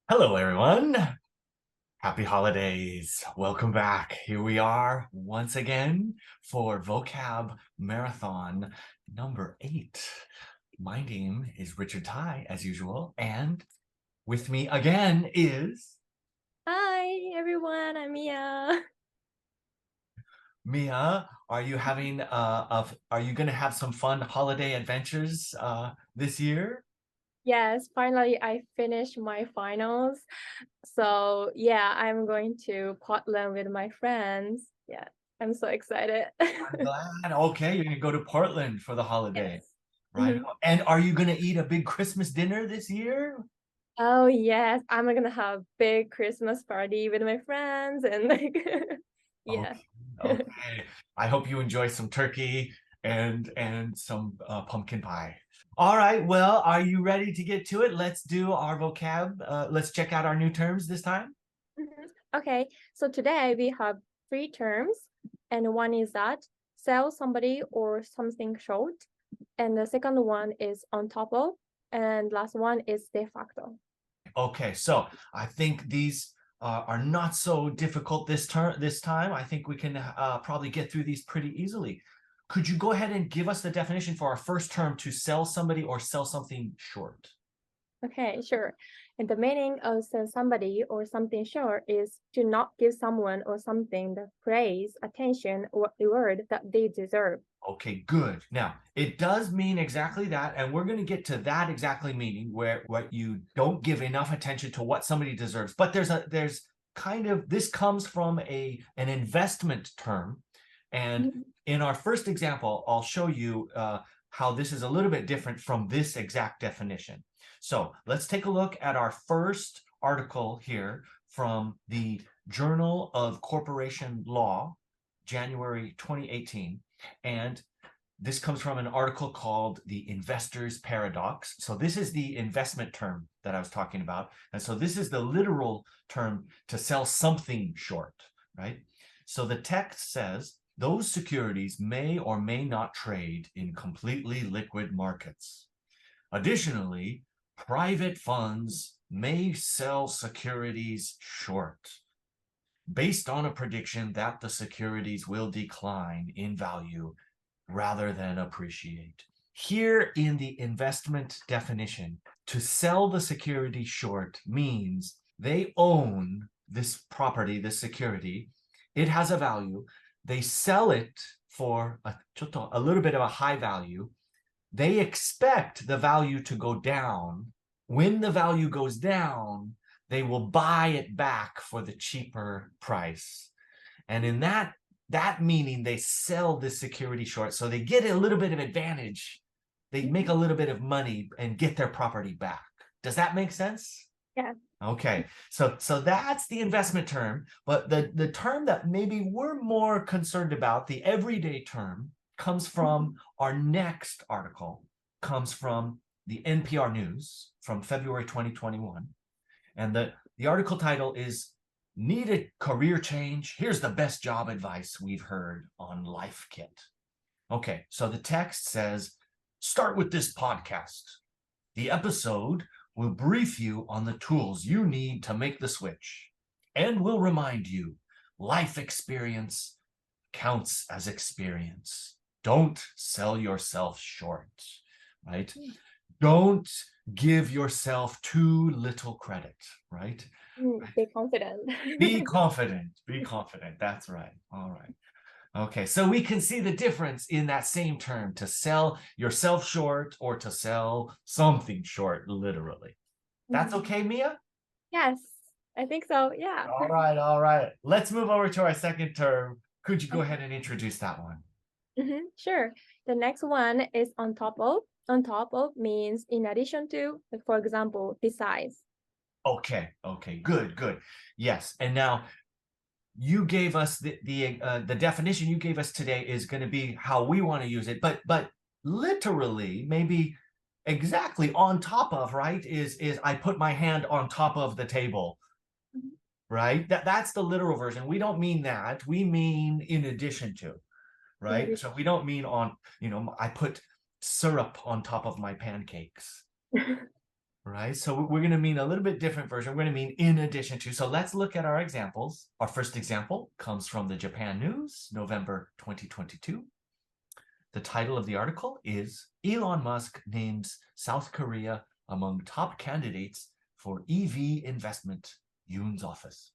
Hello, everyone. Happy holidays. Welcome back. Here we are once again for Vocab Marathon number 8. My name is Richard Tai, as usual, and with me again is Hi everyone, I'm Mia. Mia. Are you having are you gonna have some fun holiday adventures this year? Yes, finally I finished my finals. So yeah, I'm going to Portland with my friends. Yeah, I'm so excited. I'm glad. Okay, you're gonna go to Portland for the holiday, Yes. right? Mhm. And are you gonna eat a big Christmas dinner this year? Oh yes, I'm gonna have big Christmas party with my friends and like yeah. Okay, okay. I hope you enjoy some turkey and some pumpkin pie. All right, well, are you ready to get to it? Let's do our vocab. Let's check out our new terms this time. Mhm. Okay, so today we have three terms, and one is that sell somebody or something short, and the second one is on top of, and last one is de facto. Okay, so I think these are not so difficult this time. I think we can probably get through these pretty easily. Could you go ahead and give us the definition for our first term to sell somebody or sell something short? Okay, sure. And the meaning of sell somebody or something short is to not give someone or something the praise, attention, or reward that they deserve. Okay, good. Now, it does mean exactly that, and we're going to get to that exactly meaning where what you don't give enough attention to what somebody deserves. But there's kind of this comes from an investment term, and Mhm. in our first example, I'll show you how this is a little bit different from this exact definition. So let's take a look at our first article here from the Journal of Corporation Law, January 2018. And this comes from an article called The Investor's Paradox. So this is the investment term that I was talking about. And so this is the literal term to sell something short, right? So the text says, those securities may or may not trade in completely liquid markets. Additionally, private funds may sell securities short based on a prediction that the securities will decline in value rather than appreciate. Here in the investment definition, to sell the security short means they own this property, this security. It has a value. They sell it for a little bit of a high value. They expect the value to go down. When the value goes down, they will buy it back for the cheaper price. And in that meaning, they sell this security short. So they get a little bit of advantage. They make a little bit of money and get their property back. Does that make sense? Yeah. Okay, so that's the investment term, but the term that maybe we're more concerned about, the everyday term, comes from our next article, comes from the NPR News from February 2021. And the article title is Need a Career Change? Here's the best job advice we've heard on Life Kit. Okay, so the text says, start with this podcast. The episode will brief you on the tools you need to make the switch and will remind you life experience counts as experience. Don't sell yourself short, right? Don't give yourself too little credit, right? Be confident. Be confident. Be confident. That's right. All right. Okay, so we can see the difference in that same term to sell yourself short or to sell something short, literally. That's Mhm. okay, Mia? Yes, I think so. Yeah. All right, all right. Let's move over to our second term. Could you go Okay. ahead and introduce that one? Sure. The next one is on top of. On top of means in addition to, like for example, besides. Okay, okay, good, good. Yes, and now you gave us the definition you gave us today is going to be how we want to use it, but literally maybe exactly on top of, right, is I put my hand on top of the table, Mhm. right? That's the literal version. We don't mean that. We mean in addition to, In right? So addition. we don't mean on, I put syrup on top of my pancakes, right? So we're going to mean a little bit different version. We're going to mean in addition to. So let's look at our examples. Our first example comes from the Japan News, November 2022. The title of the article is Elon Musk names South Korea among top candidates for EV investment, Yoon's office.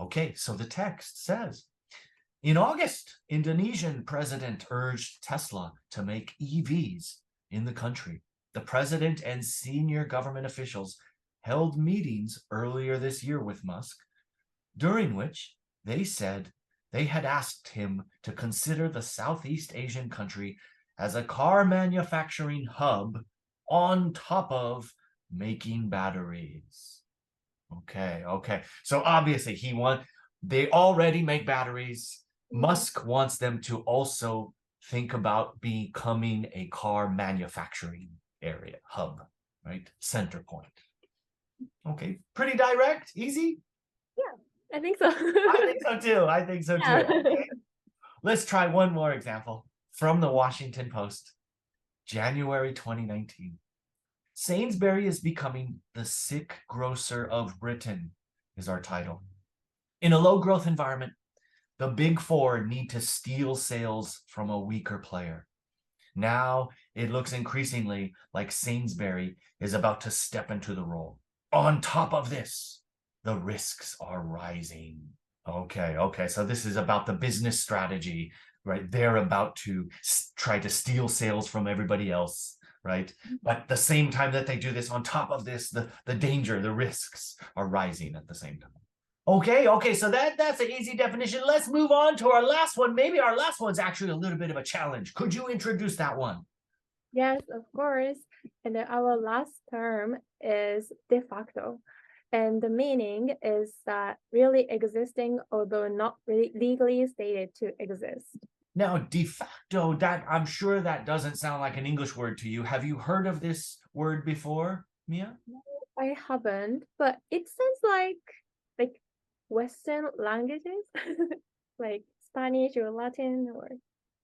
Okay, so the text says, in August, Indonesian president urged Tesla to make EVs in the country. The president and senior government officials held meetings earlier this year with Musk, during which they said they had asked him to consider the Southeast Asian country as a car manufacturing hub on top of making batteries. Okay. So obviously they already make batteries. Musk wants them to also think about becoming a car manufacturing area, hub, right? Center point. Okay, pretty direct, easy? Yeah, I think so. I think so too. Yeah. Okay. Let's try one more example from the Washington Post, January 2019. Sainsbury is becoming the sick grocer of Britain, is our title. In a low growth environment, the big four need to steal sales from a weaker player. Now it looks increasingly like Sainsbury is about to step into the role. On top of this, the risks are rising. Okay. So this is about the business strategy, right? They're about to try to steal sales from everybody else, right? But at the same time that they do this, on top of this, the danger, the risks are rising at the same time. Okay, so that's an easy definition. Let's move on to our last one. Maybe our last one's actually a little bit of a challenge. Could you introduce that one? Yes, of course. And then our last term is de facto. And the meaning is that really existing, although not really legally stated to exist. Now, de facto, that I'm sure that doesn't sound like an English word to you. Have you heard of this word before, Mia? No, I haven't, but it sounds like Western languages, like Spanish or Latin or.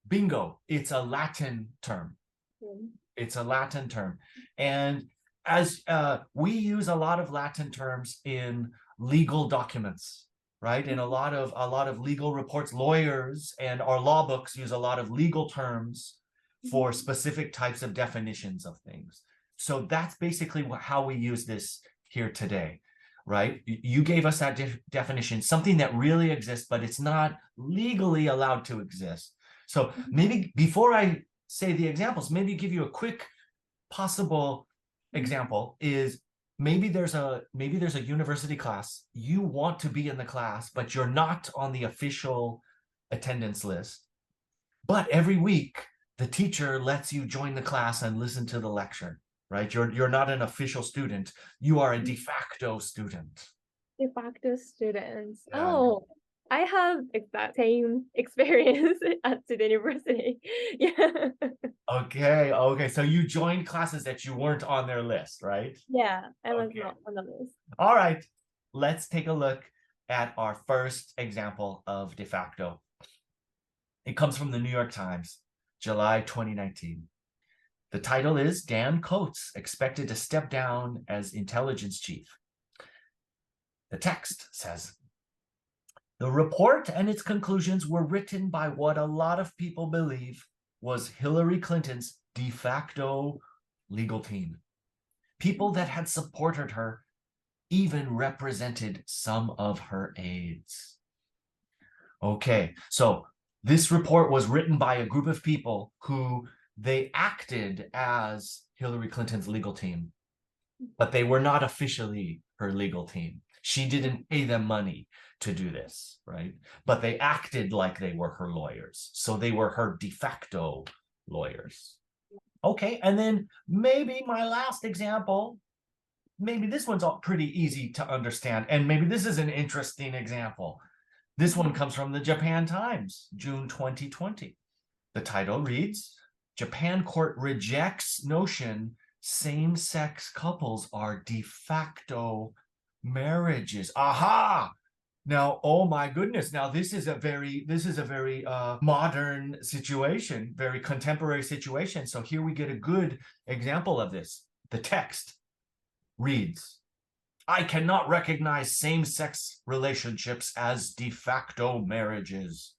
Bingo, it's a Latin term. It's a Latin term. And as we use a lot of Latin terms in legal documents, right? In a lot of legal reports, lawyers and our law books use a lot of legal terms for specific types of definitions of things. So that's basically how we use this here today, right? You gave us that definition, something that really exists, but it's not legally allowed to exist. So maybe before I say the examples, maybe give you a quick possible example is maybe there's a university class. You want to be in the class, but you're not on the official attendance list. But every week, the teacher lets you join the class and listen to the lecture, right? You're not an official student. You are a de facto student. De facto students. Yeah. Oh, I have exact same experience at the university. Yeah. Okay. So you joined classes that you weren't on their list, right? Yeah, I was Okay. not on the list. All right. Let's take a look at our first example of de facto. It comes from the New York Times, July 2019. The title is Dan Coates expected to step down as intelligence chief. The text says, the report and its conclusions were written by what a lot of people believe was Hillary Clinton's de facto legal team. People that had supported her, even represented some of her aides. Okay, so this report was written by a group of people who they acted as Hillary Clinton's legal team, but they were not officially her legal team. She didn't pay them money to do this, right? But they acted like they were her lawyers. So they were her de facto lawyers. Okay, and then maybe my last example, maybe this one's pretty easy to understand, and maybe this is an interesting example. This one comes from the Japan Times, June 2020. The title reads, Japan court rejects notion same-sex couples are de facto marriages. Aha! Now, oh my goodness. Now, this is a very modern situation, very contemporary situation. So here we get a good example of this. The text. reads, I cannot recognize same-sex relationships as de facto marriages.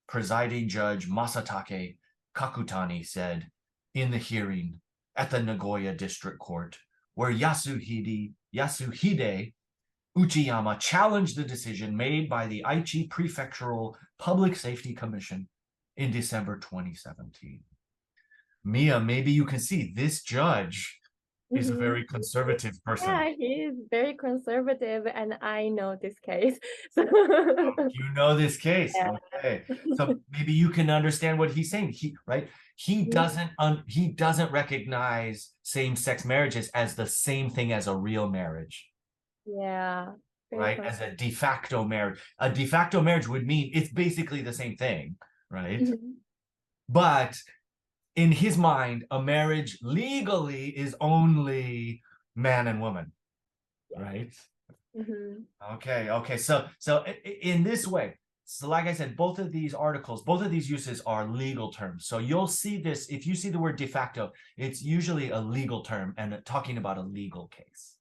Presiding Judge Masatake Kakutani said in the hearing at the Nagoya District Court, where Yasuhide Uchiyama challenged the decision made by the Aichi Prefectural Public Safety Commission in December 2017. Mia, maybe you can see this judge is a very conservative person. Yeah, he is very conservative, and I know this case. So You know this case. Yeah. Okay. So maybe you can understand what he's saying. He doesn't recognize same-sex marriages as the same thing as a real marriage. Yeah. Right? As a de facto marriage. A de facto marriage would mean it's basically the same thing, right? But in his mind, a marriage legally is only man and woman, right? Okay. So in this way, so like I said, both of these articles, both of these uses are legal terms. So you'll see this, if you see the word de facto, it's usually a legal term and talking about a legal case.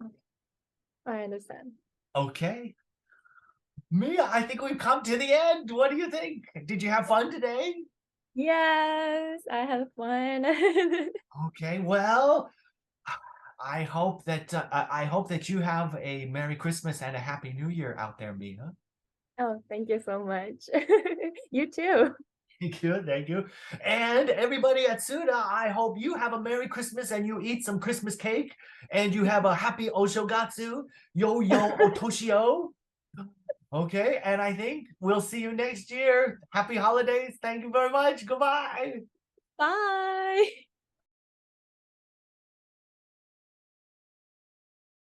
Okay. I understand. Okay. Mia, I think we've come to the end. What do you think? Did you have fun today? Yes, I had fun. Okay, well, I hope that you have a Merry Christmas and a Happy New Year out there, Mia. Oh, thank you so much. You too. Thank you. And everybody at Tsuda, I hope you have a Merry Christmas and you eat some Christmas cake and you have a happy Oshogatsu, yo otoshio. Okay, and I think we'll see you next year. Happy holidays. Thank you very much. Goodbye. Bye.